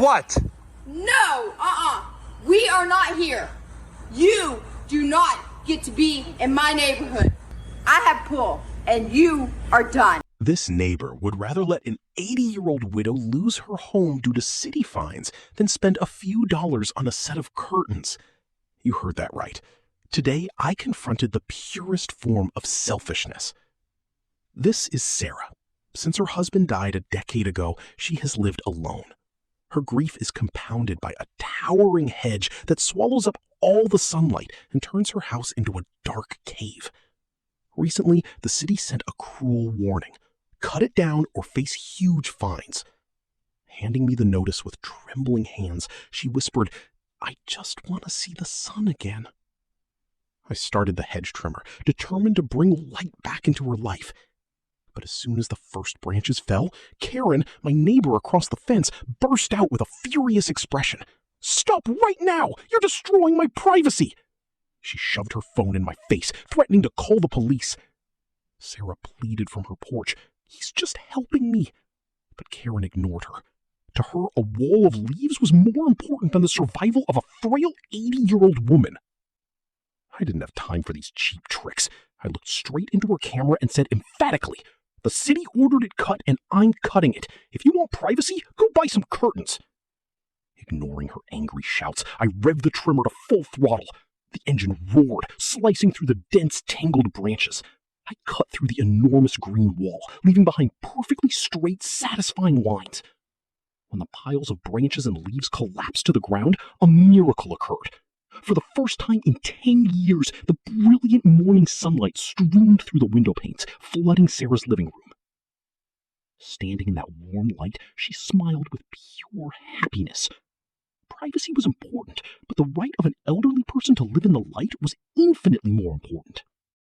what? No, we are not here. You do not get to be in my neighborhood. I have pull, and you are done. This neighbor would rather let an 80-year-old widow lose her home due to city fines than spend a few dollars on a set of curtains. You heard that right. Today, I confronted the purest form of selfishness. This is Sarah. Since her husband died a decade ago, she has lived alone. Her grief is compounded by a towering hedge that swallows up all the sunlight and turns her house into a dark cave. Recently, the city sent a cruel warning. Cut it down or face huge fines. Handing me the notice with trembling hands, she whispered, "I just want to see the sun again." I started the hedge trimmer, determined to bring light back into her life. But as soon as the first branches fell, Karen, my neighbor across the fence, burst out with a furious expression. "Stop right now! You're destroying my privacy!" She shoved her phone in my face, threatening to call the police. Sarah pleaded from her porch, "He's just helping me." But Karen ignored her. To her, a wall of leaves was more important than the survival of a frail 80-year-old woman. I didn't have time for these cheap tricks. I looked straight into her camera and said emphatically, "The city ordered it cut and I'm cutting it. If you want privacy, go buy some curtains." Ignoring her angry shouts, I revved the trimmer to full throttle. The engine roared, slicing through the dense, tangled branches. I cut through the enormous green wall, leaving behind perfectly straight, satisfying lines. When the piles of branches and leaves collapsed to the ground, a miracle occurred. For the first time in 10 years, the brilliant morning sunlight streamed through the window panes, flooding Sarah's living room. Standing in that warm light, she smiled with pure happiness. Privacy was important, but the right of an elderly person to live in the light was infinitely more important.